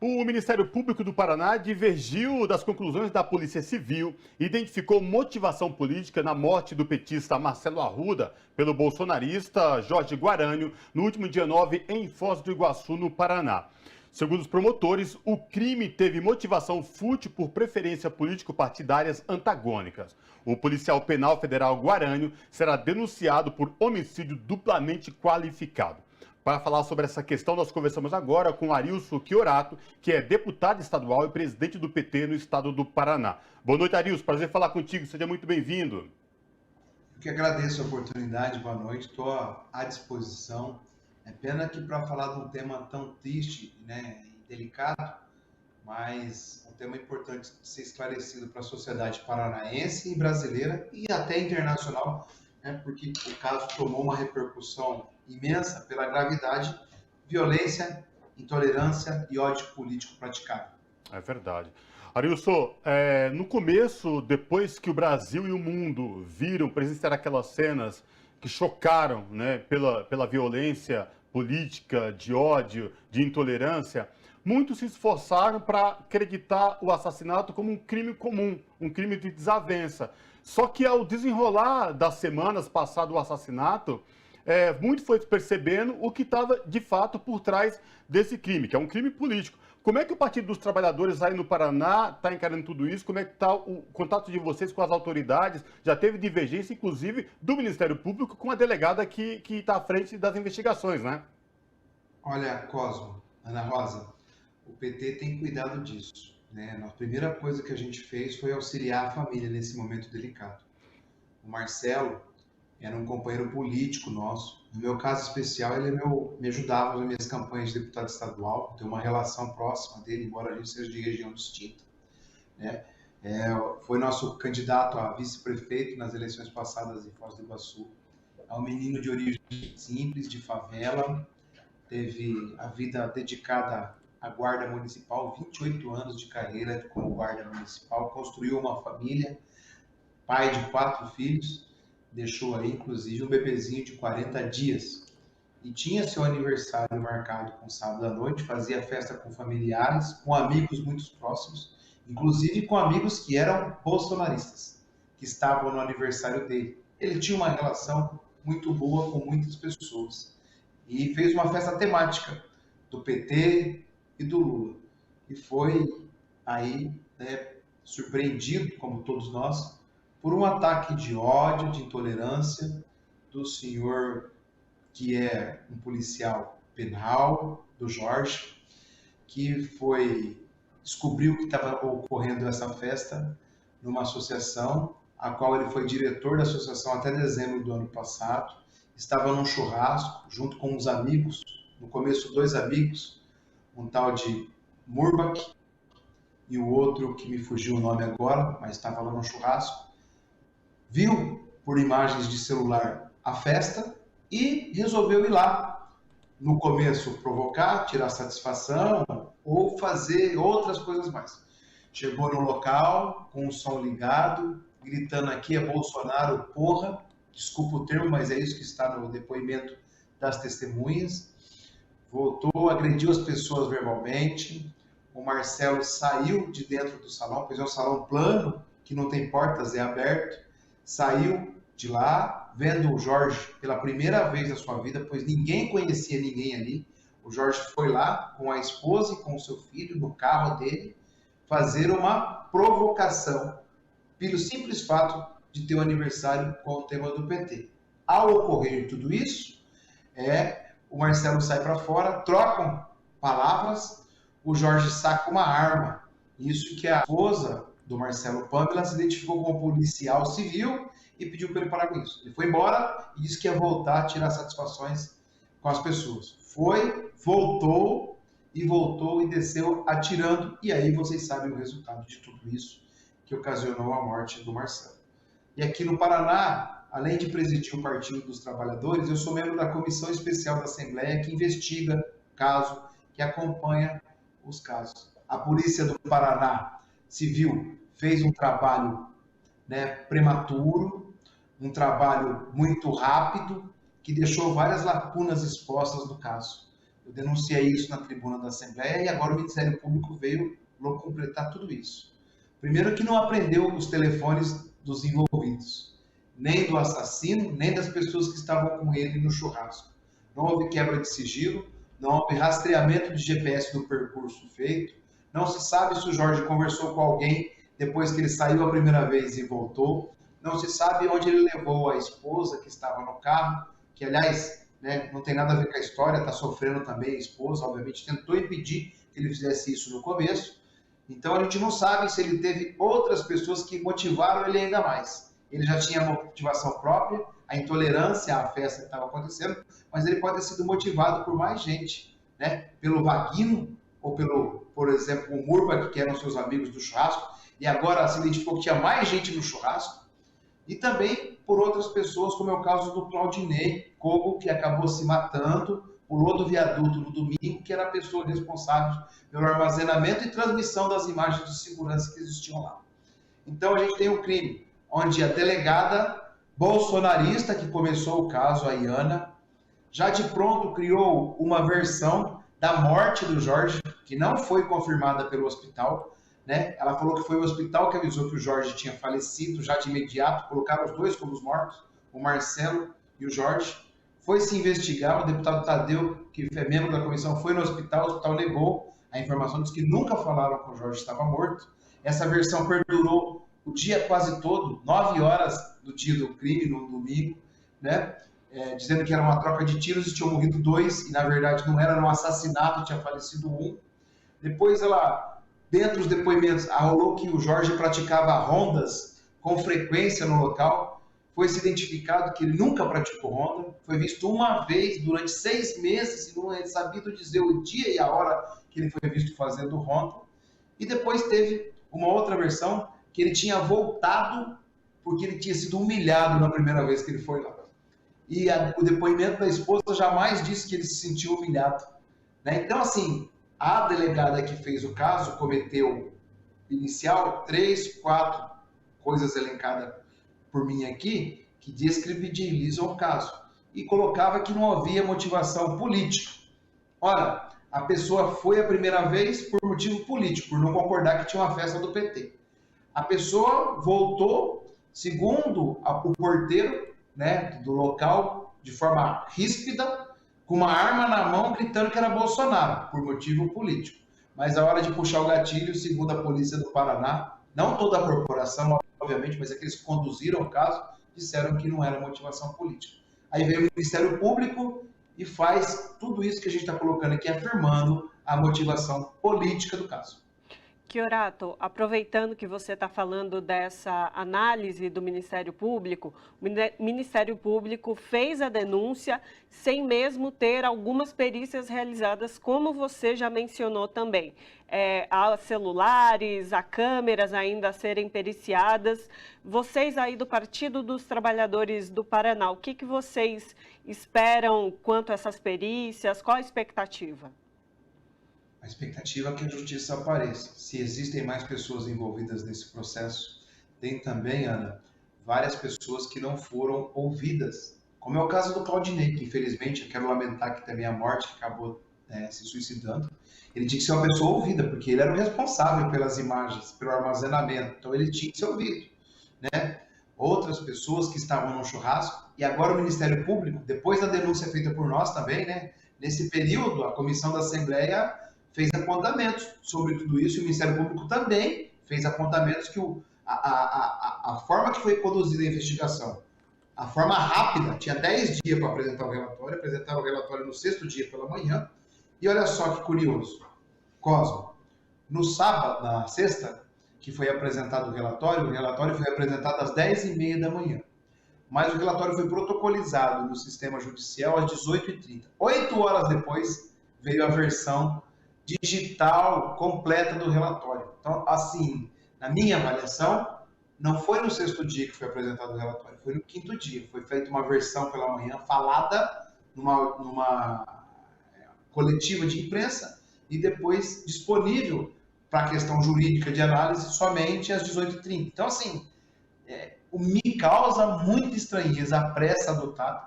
O Ministério Público do Paraná divergiu das conclusões da Polícia Civil e identificou motivação política na morte do petista Marcelo Arruda pelo bolsonarista Jorge Guarânio no último dia 9 em Foz do Iguaçu, no Paraná. Segundo os promotores, o crime teve motivação fútil por preferência político-partidárias antagônicas. O policial penal federal Guarânio será denunciado por homicídio duplamente qualificado. Para falar sobre essa questão, nós conversamos agora com Arilson Chiorato, que é deputado estadual e presidente do PT no estado do Paraná. Boa noite, Arilson. Prazer falar contigo. Seja muito bem-vindo. Eu que agradeço a oportunidade. Boa noite. Estou à disposição. É pena que para falar de um tema tão triste, né, e delicado, mas um tema importante de ser esclarecido para a sociedade paranaense e brasileira e até internacional, né, porque o caso tomou uma repercussão imensa pela gravidade, violência, intolerância e ódio político praticado. É verdade. Arilson, no começo, depois que o Brasil e o mundo viram presenciar aquelas cenas que chocaram, né, pela violência política, de ódio, de intolerância, muitos se esforçaram para acreditar o assassinato como um crime comum, um crime de desavença. Só que ao desenrolar das semanas passado o assassinato, muito foi percebendo o que estava de fato por trás desse crime, que é um crime político. Como é que o Partido dos Trabalhadores aí no Paraná está encarando tudo isso? Como é que está o contato de vocês com as autoridades? Já teve divergência, inclusive, do Ministério Público com a delegada que está à frente das investigações, né? Olha, Cosmo, Ana Rosa, o PT tem cuidado disso, né? A primeira coisa que a gente fez foi auxiliar a família nesse momento delicado. O Marcelo era um companheiro político nosso. No meu caso especial, ele me ajudava nas minhas campanhas de deputado estadual, tem uma relação próxima dele, embora a gente seja de região distinta, né? Foi nosso candidato a vice-prefeito nas eleições passadas em Foz do Iguaçu. É um menino de origem simples, de favela, teve a vida dedicada à guarda municipal, 28 anos de carreira como guarda municipal, construiu uma família, pai de 4 filhos, deixou aí, inclusive, um bebezinho de 40 dias. E tinha seu aniversário marcado com sábado à noite, fazia festa com familiares, com amigos muito próximos, inclusive com amigos que eram bolsonaristas, que estavam no aniversário dele. Ele tinha uma relação muito boa com muitas pessoas. E fez uma festa temática do PT e do Lula. E foi aí, né, surpreendido, como todos nós, por um ataque de ódio, de intolerância do senhor que é um policial penal, do Jorge, que descobriu que estava ocorrendo essa festa numa associação, a qual ele foi diretor da associação até dezembro do ano passado, estava num churrasco, junto com uns amigos, no começo 2 amigos, um tal de Murbach e o outro que me fugiu o nome agora, mas estava lá no churrasco, viu por imagens de celular a festa e resolveu ir lá. No começo provocar, tirar satisfação ou fazer outras coisas mais. Chegou no local com o som ligado, gritando aqui é Bolsonaro, porra. Desculpa o termo, mas é isso que está no depoimento das testemunhas. Voltou, agrediu as pessoas verbalmente. O Marcelo saiu de dentro do salão, pois é um salão plano, que não tem portas, é aberto. Saiu de lá, vendo o Jorge pela primeira vez na sua vida, pois ninguém conhecia ninguém ali. O Jorge foi lá com a esposa e com o seu filho no carro dele fazer uma provocação pelo simples fato de ter um aniversário com o tema do PT. Ao ocorrer tudo isso, o Marcelo sai para fora, trocam palavras, o Jorge saca uma arma. Isso que a esposa do Marcelo Pamela se identificou como policial civil e pediu para ele parar com isso. Ele foi embora e disse que ia voltar a tirar satisfações com as pessoas. Voltou e desceu atirando, e aí vocês sabem o resultado de tudo isso que ocasionou a morte do Marcelo. E aqui no Paraná, além de presidir o Partido dos Trabalhadores, eu sou membro da Comissão Especial da Assembleia que investiga o caso, que acompanha os casos. A Polícia do Paraná Civil fez um trabalho, né, prematuro, um trabalho muito rápido, que deixou várias lacunas expostas no caso. Eu denunciei isso na tribuna da Assembleia e agora o Ministério Público veio completar tudo isso. Primeiro que não apreendeu os telefones dos envolvidos, nem do assassino, nem das pessoas que estavam com ele no churrasco. Não houve quebra de sigilo, não houve rastreamento de GPS do percurso feito, não se sabe se o Jorge conversou com alguém depois que ele saiu a primeira vez e voltou, não se sabe onde ele levou a esposa que estava no carro, que aliás, né, não tem nada a ver com a história, está sofrendo também a esposa, obviamente tentou impedir que ele fizesse isso no começo. Então a gente não sabe se ele teve outras pessoas que motivaram ele ainda mais. Ele já tinha motivação própria, a intolerância à festa que estava acontecendo, mas ele pode ter sido motivado por mais gente, né? Pelo Vaguino, ou pelo, por exemplo, o Murba, que eram seus amigos do churrasco, e agora se identificou que tinha mais gente no churrasco, e também por outras pessoas, como é o caso do Claudinei Cogo, que acabou se matando, pulou do viaduto no domingo, que era a pessoa responsável pelo armazenamento e transmissão das imagens de segurança que existiam lá. Então a gente tem um crime onde a delegada bolsonarista que começou o caso, a Iana, já de pronto criou uma versão da morte do Jorge, que não foi confirmada pelo hospital, né? Ela falou que foi o hospital que avisou que o Jorge tinha falecido já de imediato, colocaram os dois como os mortos, o Marcelo e o Jorge. Foi se investigar, o deputado Tadeu, que é membro da comissão, foi no hospital, o hospital negou a informação, disse que nunca falaram que o Jorge estava morto. Essa versão perdurou o dia quase todo, 9 horas do dia do crime, no domingo, né? Dizendo que era uma troca de tiros e tinham morrido 2, e na verdade não era um assassinato, tinha falecido 1. Depois ela, dentro dos depoimentos, rolou que o Jorge praticava rondas com frequência no local. Foi se identificado que ele nunca praticou ronda, foi visto uma vez durante 6 meses e não é sabido dizer o dia e a hora que ele foi visto fazendo ronda. E depois teve uma outra versão que ele tinha voltado porque ele tinha sido humilhado na primeira vez que ele foi lá. E o depoimento da esposa jamais disse que ele se sentiu humilhado, né? Então, assim, a delegada que fez o caso cometeu, inicial, 3, 4 coisas elencadas por mim aqui, que descredibilizam o caso. E colocava que não havia motivação política. Ora, a pessoa foi a primeira vez por motivo político, por não concordar que tinha uma festa do PT. A pessoa voltou, segundo o porteiro, né, do local, de forma ríspida, com uma arma na mão, gritando que era Bolsonaro, por motivo político. Mas a hora de puxar o gatilho, segundo a polícia do Paraná, não toda a corporação, obviamente, mas aqueles que conduziram o caso, disseram que não era motivação política. Aí veio o Ministério Público e faz tudo isso que a gente está colocando aqui, afirmando a motivação política do caso. Chiorato, aproveitando que você está falando dessa análise do Ministério Público, o Ministério Público fez a denúncia sem mesmo ter algumas perícias realizadas, como você já mencionou também. Há celulares, há câmeras ainda a serem periciadas. Vocês aí do Partido dos Trabalhadores do Paraná, o que vocês esperam quanto a essas perícias? Qual a expectativa? A expectativa é que a justiça apareça. Se existem mais pessoas envolvidas nesse processo, tem também, Ana, várias pessoas que não foram ouvidas. Como é o caso do Claudinei, que infelizmente, eu quero lamentar que também a morte acabou se suicidando. Ele tinha que ser uma pessoa ouvida, porque ele era o responsável pelas imagens, pelo armazenamento. Então ele tinha que ser ouvido, né? Outras pessoas que estavam no churrasco, e agora o Ministério Público, depois da denúncia feita por nós também, né? Nesse período, a comissão da Assembleia fez apontamentos sobre tudo isso, e o Ministério Público também fez apontamentos que a forma que foi conduzida a investigação, a forma rápida, tinha 10 dias para apresentar o relatório, apresentaram o relatório no 6º dia pela manhã, e olha só que curioso, Cosmo, no sábado, na sexta, que foi apresentado o relatório foi apresentado às 10h30 da manhã, mas o relatório foi protocolizado no sistema judicial às 18h30. 8 horas depois veio a versão digital completa do relatório. Então, assim, na minha avaliação, não foi no 6º dia que foi apresentado o relatório, foi no 5º dia. Foi feita uma versão pela manhã, falada numa coletiva de imprensa e depois disponível para a questão jurídica de análise somente às 18h30. Então, assim, me causa muita estranheza a pressa adotada,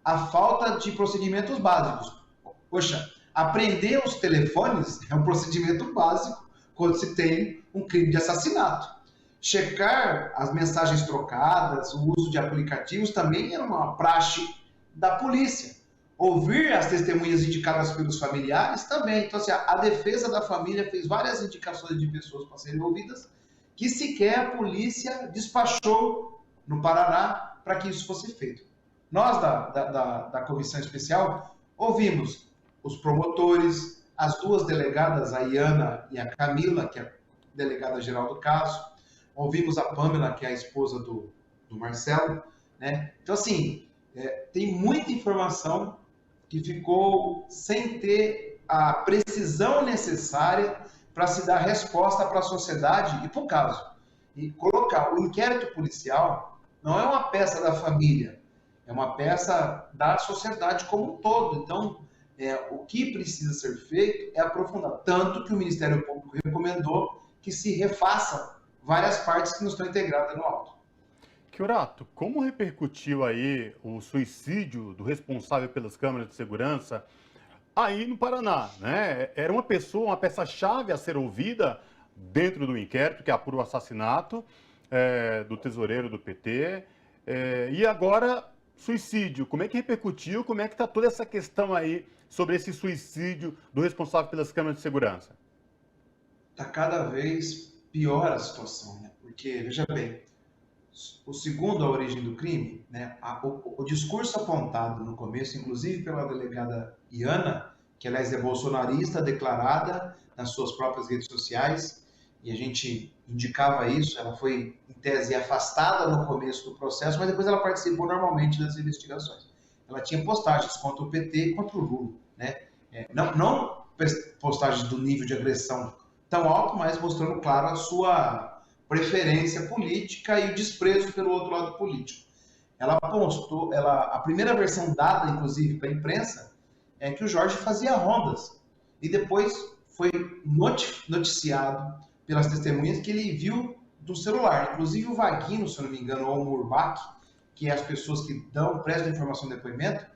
a falta de procedimentos básicos. Poxa, Apreender os telefones é um procedimento básico quando se tem um crime de assassinato. Checar as mensagens trocadas, o uso de aplicativos também era uma praxe da polícia. Ouvir as testemunhas indicadas pelos familiares também. Então, assim, a defesa da família fez várias indicações de pessoas para serem ouvidas que sequer a polícia despachou no Paraná para que isso fosse feito. Nós, da Comissão Especial, ouvimos os promotores, as duas delegadas, a Iana e a Camila, que é a delegada-geral do caso, ouvimos a Pamela, que é a esposa do Marcelo, né? Então, assim, tem muita informação que ficou sem ter a precisão necessária para se dar resposta para a sociedade e para o caso. E colocar o inquérito policial não é uma peça da família, é uma peça da sociedade como um todo. Então, o que precisa ser feito é aprofundar. Tanto que o Ministério Público recomendou que se refaça várias partes que não estão integradas no auto. Chiorato, como repercutiu aí o suicídio do responsável pelas câmeras de segurança aí no Paraná, né? Era uma pessoa, uma peça-chave a ser ouvida dentro do inquérito que apura o assassinato do tesoureiro do PT. E agora, suicídio. Como é que repercutiu? Como é que está toda essa questão aí sobre esse suicídio do responsável pelas câmeras de segurança? Está cada vez pior a situação, né? Porque, veja bem, segundo a origem do crime, né, o discurso apontado no começo, inclusive pela delegada Iana, que aliás é bolsonarista declarada nas suas próprias redes sociais, e a gente indicava isso, ela foi, em tese, afastada no começo do processo, mas depois ela participou normalmente das investigações. Ela tinha postagens contra o PT e contra o Lula, né? Não postagens do nível de agressão tão alto, mas mostrando, claro, a sua preferência política e o desprezo pelo outro lado político. Ela postou, a primeira versão dada, inclusive, para a imprensa, é que o Jorge fazia rondas. E depois foi noticiado pelas testemunhas que ele viu do celular. Inclusive o Vaguinho, se eu não me engano, ou o Murbach, que é as pessoas que prestam informação de depoimento,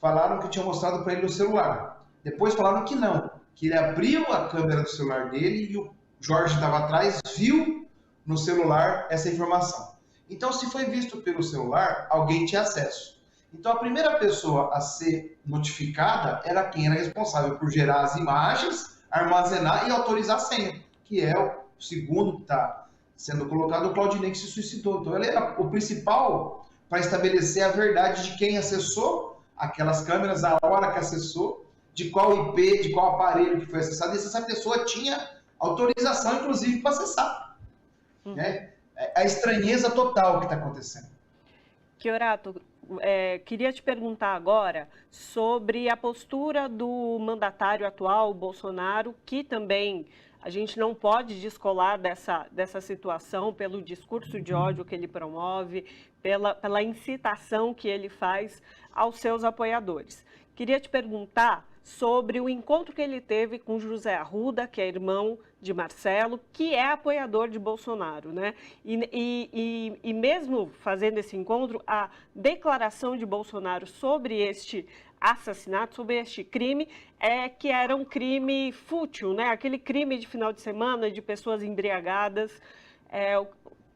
falaram que tinham mostrado para ele o celular. Depois falaram que não, que ele abriu a câmera do celular dele e o Jorge estava atrás, viu no celular essa informação. Então, se foi visto pelo celular, alguém tinha acesso. Então, a primeira pessoa a ser notificada era quem era responsável por gerar as imagens, armazenar e autorizar a senha, que é o segundo que está sendo colocado, o Claudinei, que se suicidou. Então, ele era o principal para estabelecer a verdade de quem acessou aquelas câmeras, a hora que acessou, de qual IP, de qual aparelho que foi acessado, e se essa pessoa tinha autorização, inclusive, para acessar. Né? A estranheza total que está acontecendo. Chiorato, queria te perguntar agora sobre a postura do mandatário atual, Bolsonaro, que também a gente não pode descolar dessa situação pelo discurso de ódio que ele promove, pela incitação que ele faz aos seus apoiadores. Queria te perguntar sobre o encontro que ele teve com José Arruda, que é irmão de Marcelo, que é apoiador de Bolsonaro, né? E mesmo fazendo esse encontro, a declaração de Bolsonaro sobre este assassinato, sobre este crime, é que era um crime fútil, né? Aquele crime de final de semana, de pessoas embriagadas.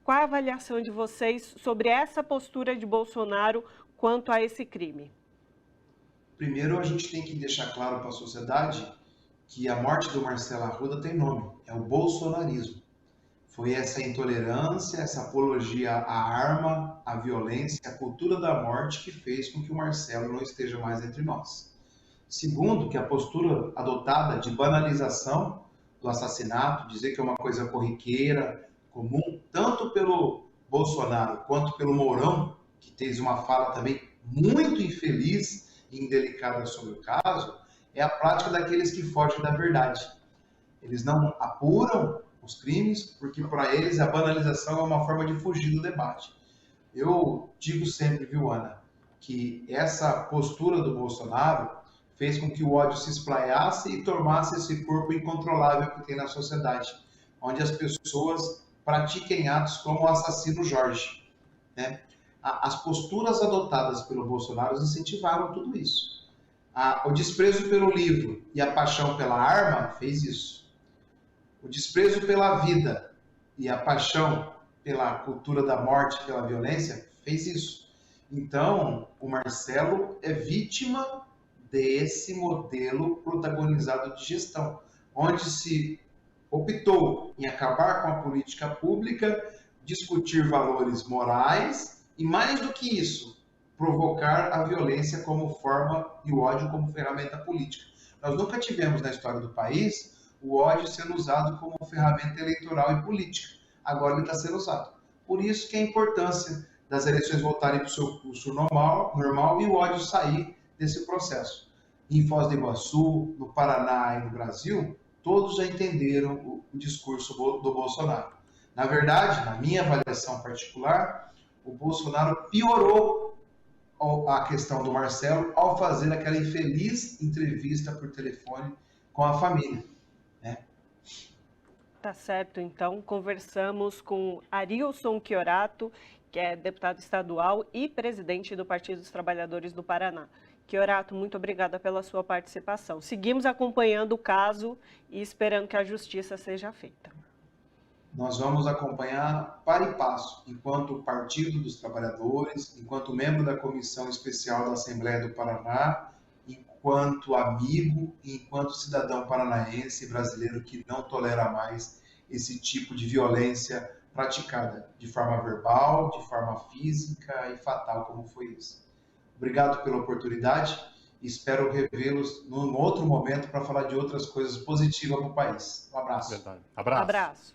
Qual a avaliação de vocês sobre essa postura de Bolsonaro quanto a esse crime? Primeiro, a gente tem que deixar claro para a sociedade que a morte do Marcelo Arruda tem nome, é o bolsonarismo. Foi essa intolerância, essa apologia à arma, à violência, à cultura da morte que fez com que o Marcelo não esteja mais entre nós. Segundo, que a postura adotada de banalização do assassinato, dizer que é uma coisa corriqueira, comum, tanto pelo Bolsonaro quanto pelo Mourão, que fez uma fala também muito infeliz e indelicada sobre o caso, é a prática daqueles que fogem da verdade. Eles não apuram os crimes, porque para eles a banalização é uma forma de fugir do debate. Eu digo sempre, viu, Ana, que essa postura do Bolsonaro fez com que o ódio se espraiasse e tornasse esse corpo incontrolável que tem na sociedade, onde as pessoas pratiquem atos como o assassino Jorge, né? As posturas adotadas pelo Bolsonaro incentivaram tudo isso. O desprezo pelo livro e a paixão pela arma fez isso. O desprezo pela vida e a paixão pela cultura da morte, pela violência, fez isso. Então, o Marcelo é vítima desse modelo protagonizado de gestão, onde se optou em acabar com a política pública, discutir valores morais e, mais do que isso, provocar a violência como forma e o ódio como ferramenta política. Nós nunca tivemos na história do país o ódio sendo usado como ferramenta eleitoral e política. Agora ele está sendo usado. Por isso que a importância das eleições voltarem para o seu curso normal e o ódio sair desse processo. Em Foz do Iguaçu, no Paraná e no Brasil, todos já entenderam o discurso do Bolsonaro. Na verdade, na minha avaliação particular, o Bolsonaro piorou a questão do Marcelo ao fazer aquela infeliz entrevista por telefone com a família. Tá certo, então conversamos com Arilson Chiorato, que é deputado estadual e presidente do Partido dos Trabalhadores do Paraná. Chiorato, muito obrigada pela sua participação. Seguimos acompanhando o caso e esperando que a justiça seja feita. Nós vamos acompanhar para e passo, enquanto Partido dos Trabalhadores, enquanto membro da Comissão Especial da Assembleia do Paraná, enquanto amigo e enquanto cidadão paranaense brasileiro que não tolera mais esse tipo de violência praticada de forma verbal, de forma física e fatal como foi isso. Obrigado pela oportunidade e espero revê-los num outro momento para falar de outras coisas positivas para o país. Um abraço. Verdade. Abraço. Abraço.